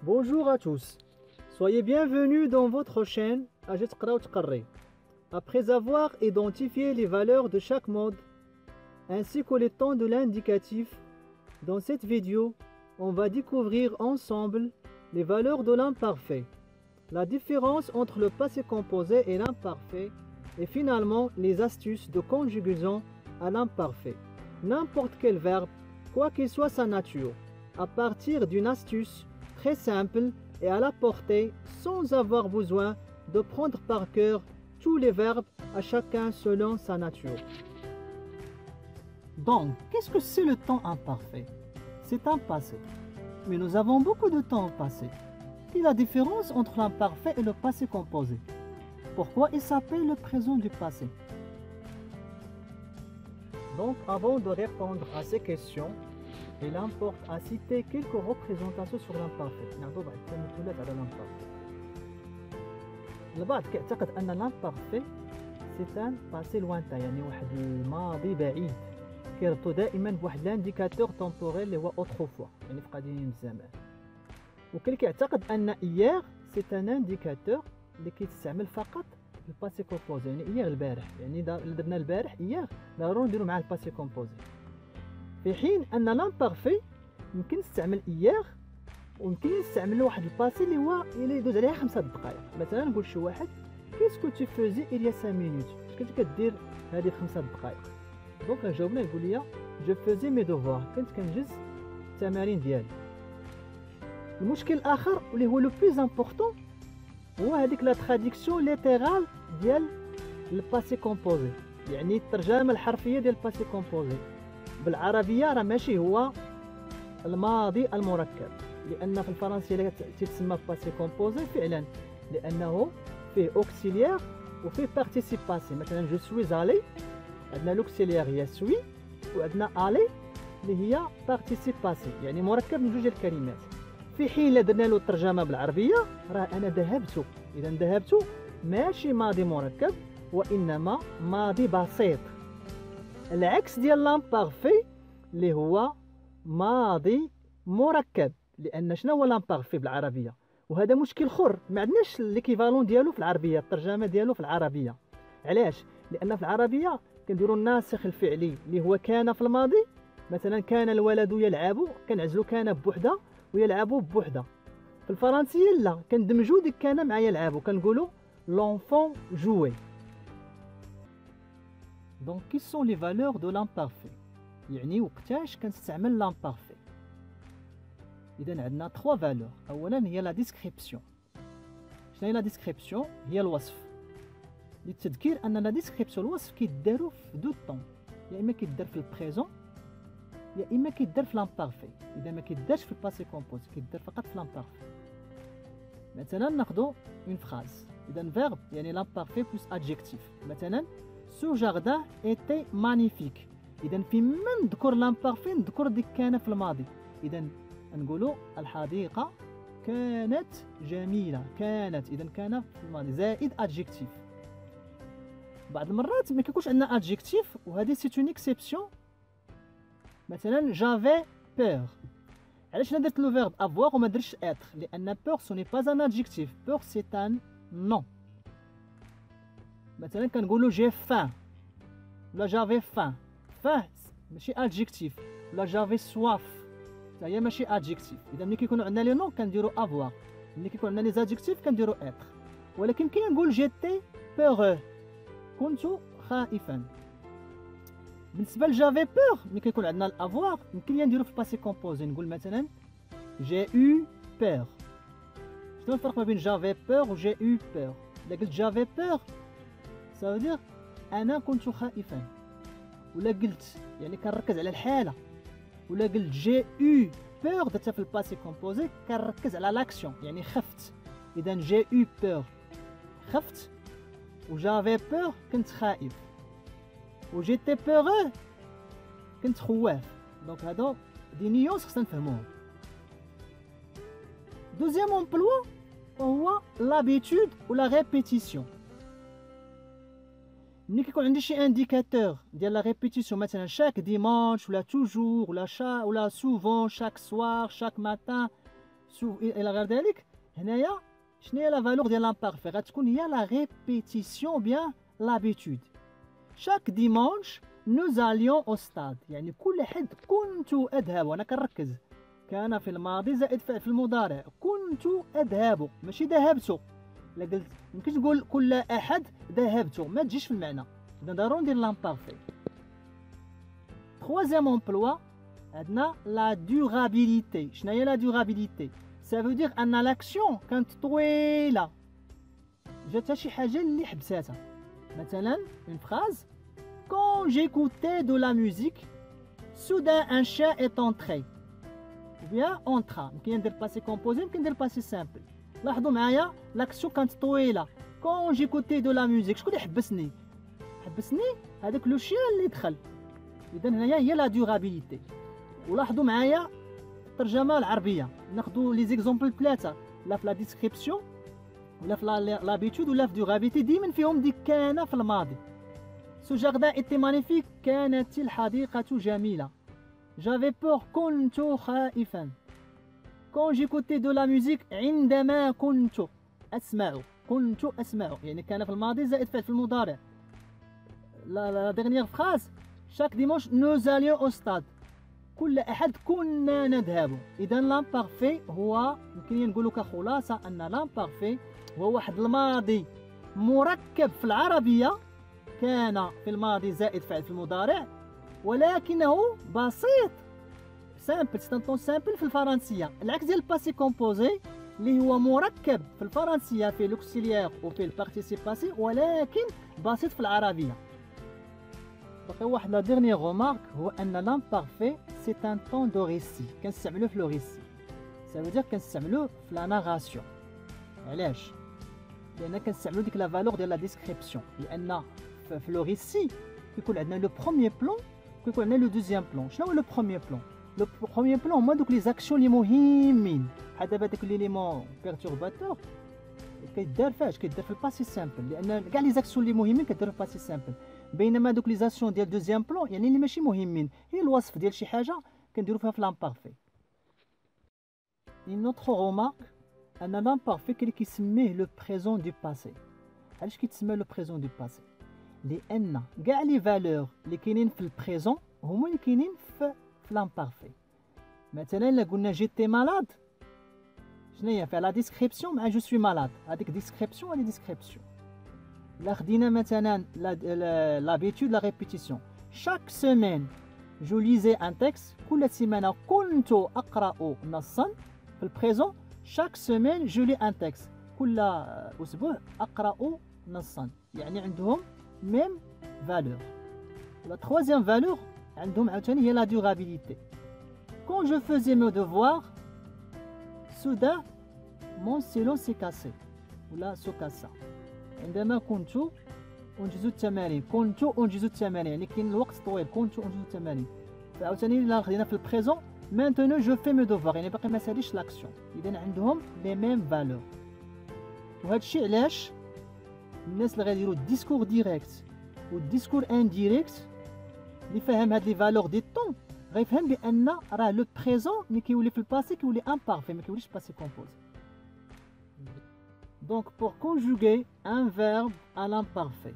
Bonjour à tous, soyez bienvenus dans votre chaîne Ajit Qra ou Tqarri. Après avoir identifié les valeurs de chaque mode ainsi que les temps de l'indicatif, dans cette vidéo, on va découvrir ensemble les valeurs de l'imparfait, la différence entre le passé composé et l'imparfait et finalement les astuces de conjugaison à l'imparfait. N'importe quel verbe, quoi qu'il soit sa nature, à partir d'une astuce très simple et à la portée sans avoir besoin de prendre par cœur tous les verbes à chacun selon sa nature. Donc, qu'est-ce que c'est le temps imparfait? C'est un passé. Mais nous avons beaucoup de temps au passé. Quelle est la différence entre l'imparfait et le passé composé? Pourquoi il s'appelle le présent du passé? Donc, avant de répondre à ces questions, il importe à citer quelques représentations sur l'imparfait. نعطوا بعض التمثيلات على l'imparfait. البعض كيعتقد أن l'imparfait c'est un passé lointain، يعني واحد الماضي بعيد كيربطوا دائما بواحد لانديكاتور تمبوريل اللي هو autrefois، يعني في قديم الزمان. وكاين كيعتقد أن hier c'est un indicateur اللي كيتستعمل فقط في الباسي كومبوزي، يعني hier البارح، يعني درنا البارح hier ضروري نديرو مع الباسي كومبوزي. في حين ان لامبارفي يمكن نستعمل ايير ويمكن نستعمل واحد الباسي اللي هو يدوز عليها 5 دقائق. مثلا نقول شي واحد كيسكو تي فوزي اليا 5 مينوت، اش كنت كدير هذه 5 دقائق؟ دونك جاوبنا يقول لي جو فوزي مي دوفوار، كنت كنجز التمارين ديالي. المشكل الاخر اللي هو لو بلوز امبورطون هو هذيك لا تراديكسيون ليترال ديال الباسي كومبوزي، يعني الترجمه الحرفيه ديال الباسي كومبوزي بالعربيه راه ماشي هو الماضي المركب، لان في الفرنسيه تتسمى باسي كومبوزي فعلا لانه فيه اوكسيليير وفيه بارتيسيباسي. مثلا جو سوي زالي، عندنا لوكسيليير هي سوي وعندنا الي اللي هي بارتيسيباسي، يعني مركب من جوج الكلمات. في حين الا درنا له الترجمه بالعربيه راه انا ذهبت، اذا ذهبت ماشي ماضي مركب وانما ماضي بسيط، العكس ديال لامبارفي اللي هو ماضي مركب. لان شنو هو لامبارفي بالعربيه؟ وهذا مشكل اخر، ما عندناش ليكيفالون ديالو في العربيه، الترجمه ديالو في العربيه. علاش؟ لان في العربيه كنديروا الناسخ الفعلي اللي هو كان في الماضي، مثلا كان الولد يلعب، كنعزلوا كان بوحده ويلعب بوحده. في الفرنسيه لا، كندمجوا ديك كان مع يلعب وكنقولوا لونفون جوي. Donc, quelles sont les valeurs de l'imparfait؟ يعني وقتاش كنستعمل l'imparfait؟ إذا عندنا 3 فالور. أولا هي لا ديسكريبسيون. شنو هي لا ديسكريبسيون؟ هي الوصف. للتذكير أن لا ديسكريبسيون الوصف كيدارو في دو طون، يا إما كيدار في البريزون يا إما كيدار في l'imparfait. إذا ما كيدارش في الباسي كومبوز كيدار فقط في l'imparfait. مثلا ناخدو اون فراز، إذا فيرب يعني l'imparfait بلس adjectif. مثلا Ce jardin était magnifique. إذا في من نذكر l'imparfait نذكر ديك كان في الماضي. إذا نقولوا الحديقة كانت جميلة، كانت إذا كان في الماضي زائد adjectif. بعض المرات ما كيكونش عندنا adjectif وهذه سي اون اكسيبسيون. مثلا j'avais peur. علاش انا درت لو فيرب avoir وما درتش être؟ لأن peur ce n'est pas un adjectif، peur c'est un nom. مثلا كنقولوا جي فان ولا جافي فان، فان ماشي ادجيكتيف، ولا جافي سواف حتى هي ماشي ادجيكتيف. اذا ملي كيكونوا عندنا لي نون كنديروا افوار، ملي كيكون عندنا لي زادجيكتيف كنديروا اتر. ولكن كي نقول جيتي بيغو كنت خائفا. بالنسبه لجافي بيغ ملي كيكون عندنا الافوار يمكن لي نديرو في الباسي كومبوزي، نقول مثلا جي او بيغ. شنو الفرق ما بين جافي بيغ و جي او بيغ؟ الا قلت جافي بيغ ça veut dire أنا كنت خائفا، ولا قلت يعني كنركز على الحالة، ولا قلت جي او بور درتها في الباسي كومبوزي كنركز على لاكسيون يعني خفت. إذا جي او بور خفت، وجافي بور كنت خائف، وجيتي بورو كنت خواف. دونك هادو دي نيونس خصنا نفهموهم. دوزيام امبلوا هو لابيتود ولا ريبيتيسيون. ملي كيكون عندي شي انديكاتور ديال لا ريبيتيسيون، مثلا شاك ديمانش ولا توجور ولا ولا سوفون، شاك سوار، شاك ماتان، الى غير ذلك هنايا شنو هي لا فالور ديال لامبارفي؟ غتكون هي لا ريبيتيسيون بيان لابيتود. شاك ديمانش نو اليون او ستاد، يعني كل حد كنت اذهب، انا كنركز كان في الماضي زائد فعل في المضارع، كنت اذهب ماشي ذهبت. الا قلت يمكن تقول كل احد ذهبت ما تجيش في المعنى، اذا ضروري ندير لامبارفي. troisième emploi عندنا لا durabilité. شنو هي لا durabilité؟ ça veut dire ان لاكسيون كانت طويله، جاتها شي حاجه اللي حبساتها. مثلا une phrase quand j'écoutais de la musique soudain un chien est entré ou bien entra. يمكن ندير باسي كومبوزي، يمكن ندير باسي سامبل. لاحظوا معايا لاكسيون كانت طويله quand j'écoutais de la musique. شكون اللي حبسني؟ هذاك لو شيان اللي دخل. اذا هنايا هي لا durabilité. ولاحظوا معايا الترجمه العربيه، ناخذوا لي زيكزامبل ثلاثه، لا في لا ديسكريبسيون ولا في لابيتود ولا في ديغابيتي، ديما فيهم دي كان في الماضي. سو جاردان ايتي مانيفيك، كانت الحديقه جميله. جافي بور، كنت خائفا. كون جيكوتي دو لا ميوزيك، عندما كنت اسمع، يعني كان في الماضي زائد فعل في المضارع. لا ديرنيير فراز شاك ديمونش نو زاليون او ستاد، كل احد كنا نذهب. اذا لامبارفي هو يمكن نقولوا كخلاصه ان لامبارفي هو واحد الماضي مركب في العربيه، كان في الماضي زائد فعل في المضارع، ولكنه بسيط سامبل ستانتون سامبل في الفرنسيه، العكس ديال الباسي كومبوزي اللي هو مركب في الفرنسيه في لوكسيليير وفي البارتيسيباسي، ولكن بسيط في العربيه. باقي واحد لا ديرنيير رومارك هو ان لامبارفي سي ان طون دو ريسي، كنستعملوه في لو ريسي. سا فو دير كنستعملوه في لا ناراسيون. علاش؟ لان كنستعملو ديك لا فالور ديال لا ديسكريبسيون، لان في لو ريسي كيكون عندنا لو بروميير بلون وكيكون عندنا لو دوزيام بلون. شنو هو لو بروميير بلون؟ لو بروميير بلون هما دوك لي زاكسيون لي مهمين، بحال دابا داك ليليمون بيرتورباتور كيدار فاش؟ كيدار في الباسي سامبل، لان كاع لي زاكسيون لي مهمين كديرو في الباسي سامبل. بينما دوك لي زاكسيون ديال دوزيام بلون يعني اللي ماشي مهمين، هي الوصف ديال شي حاجه كنديرو فيها في لامبارفي. une autre remarque ان لامبارفي كاين اللي كيسميه لو بريزون دو باسي. علاش كيتسمى لو بريزون دو باسي؟ لان كاع لي فالور اللي كاينين في البريزون هما اللي كاينين في لامبارفي. مثلا الا قلنا جيتي مالاد، شنو هي فيها لا ديسكريبسيون مع جو سوي مالاد، هذيك ديسكريبسيون هذه ديسكريبسيون. لا خدينا مثلا لابيتود لا ريبيتيسيون، شاك سيمين جو ليزي ان تكست، كل سيمانه كنت اقرا نصا. في البريزون شاك سيمين جو لي ان تكست، كل اسبوع اقرا نصا، يعني عندهم ميم فالور. لا تروازيام فالور عندهم عاوتاني هي لا ديورابيليتي. كون جو فوزي مو دوفوار soudain mon stylo s'est cassé ولا سو كاسا. عندما كنت انجز التمارين، يعني كاين الوقت طويل، كنت انجز التمارين. فعاوتاني الا خدينا في البريزون maintenant je fais mes devoirs، يعني باقي ما ساليش لاكسيون. اذا عندهم لي ميم فالور. وهذا الشيء علاش الناس اللي غيديروا الديسكور ديريكت والديسكور انديريكت اللي فاهم هاد لي فالور دي طون غيفهم بان راه لو بريزون ملي كيولي في الباسي كيولي امبارفي، ما كيوليش باسي كومبوزي. دونك بور كونجوغي ان فيرب ا لامبارفي،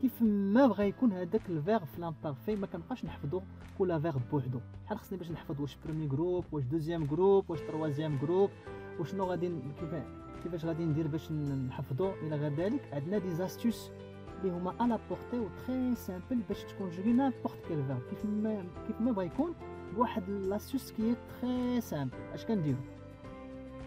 كيف ما بغى يكون هذاك الفيرب في لامبارفي ما كنبقاش نحفظوا كل فيرب بوحدو. بحال خصني باش نحفظ واش برومي جروب، واش دوزيام جروب، واش تروازيام جروب، وشنو غادي كيفاش غادي ندير باش نحفظو الى غير ذلك. عندنا دي زاستوس اللي هما على بورتي و تري سامبل باش تكونجوغي نابورت كيل فيرب كيف ما بغا يكون بواحد لاستوس كي تري سامبل. اش كنديرو؟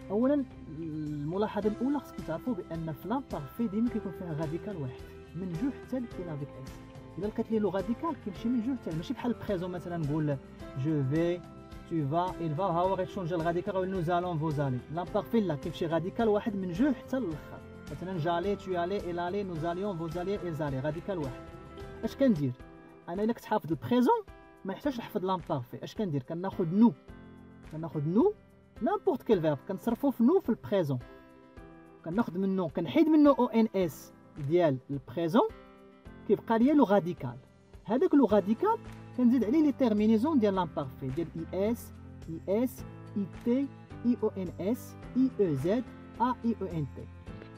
اولا الملاحظه الاولى خصكم تعرفوا بان في لامبارفي ديما كيكون فيها غاديكال واحد من جو حتى كاين افيك اس. الا لقيت لي لو غاديكال كيمشي من جو حتى، ماشي بحال البريزون مثلا نقول جو في tu vas il va ها هو غيتشونجي الغاديكال غيقول نو زالون فو زالي. لامبارفي لا كيمشي غاديكال واحد من جو حتى للاخر. مثلا جالي تو الي il الي نو زاليون فو زالي il زالي، غاديكال واحد. اش كندير انا الا كنت حافظ البريزون ما يحتاجش نحفظ لامبارفي. اش كندير؟ كناخذ نو نابورت كيل فيرب كنصرفو في نو في البريزون، كناخذ منو كنحيد منو او ان اس ديال البريزون، كيبقى ليا لو غاديكال. هذاك لو غاديكال كنزيد عليه لي تيرمينيزون ديال لامبارفي ديال اي اس اي تي IONS IEZ AIENT.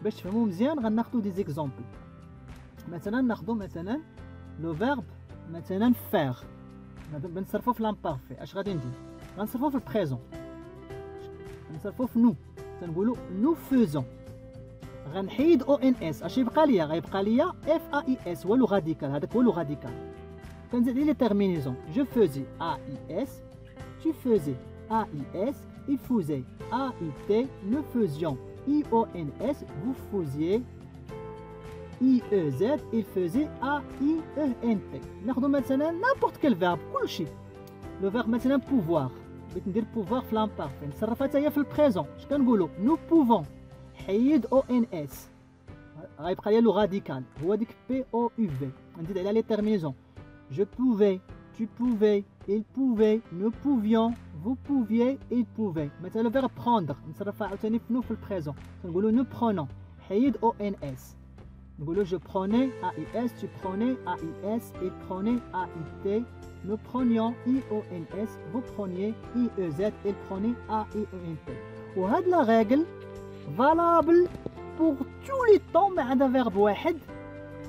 باش تفهموا مزيان غناخذوا دي زيكزامبل. مثلا ناخذوا مثلا لو فيرب مثلا فير، بنصرفوا في لامبارفي. اش غادي ندير؟ غنصرفوا في البريزون، غنصرفوا في نو، تنقولوا نو فوزون. غنحيد او ان اس، اش يبقى ليا؟ غيبقى ليا اف اي اس، هو لو راديكال، هذاك هو لو راديكال. كنزيد لي تيرمينيزون، جو فوزي ا اي اس، tu faisais AIS, il faisait AIT, nous faisions IONS, vous faisiez IEZ, il faisait AIENT. ناخذ مثلا n'importe quel verbe كلشي. لو فيرب مثلا pouvoir، بغيت ندير pouvoir في لامبارفي، نصرفها حتى هي في البريزون. اش كنقولوا؟ nous pouvons. حيد ONS، غيبقى لي لو راديكال هو ديك POUV. نزيد عليها لي تيرمينيزون، je pouvais, tu pouvais, il pouvait, nous pouvions, vous pouviez, il pouvait. مثلا لو فيرب prendre نصرفها عاوتاني في نو في البريزون، كنقولوا nous prenons. حيد ONS، نقولوا je prenais AIS, tu prenais AIS, il prenait AIT, nous prenions IONS, vous preniez IEZ, il prenait AIENT. وهاد لا ريغل valable pour tous les temps ما عدا فيرب واحد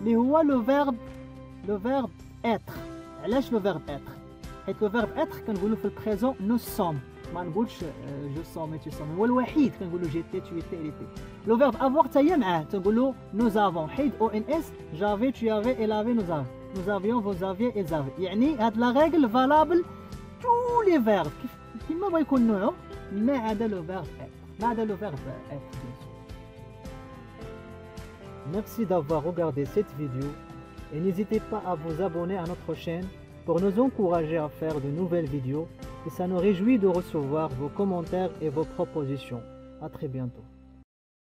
اللي هو لو فيرب être. علاش لو فيرب être؟ حيت لو فيرب être كنقولوا في البريزون nous sommes، ما نقولش جو سوم tu sommes، هو الوحيد كنقولوا جيتي tu étais elle était. لو فيرب avoir حتى هي معاه، تنقولوا nous avons، حيد او ان اس، j'avais tu avais elle avait nous avons، nous avions vous aviez ils avaient. يعني هاد لا ريغل valable tous les verbes كيما بغا يكون نوعه ما عدا لو فيرب être، ما عدا لو فيرب être. Merci d'avoir regardé cette vidéo et n'hésitez pas à vous abonner à notre chaîne pour nous encourager à faire de nouvelles vidéos et ça nous réjouit de recevoir vos commentaires et vos propositions. À très bientôt.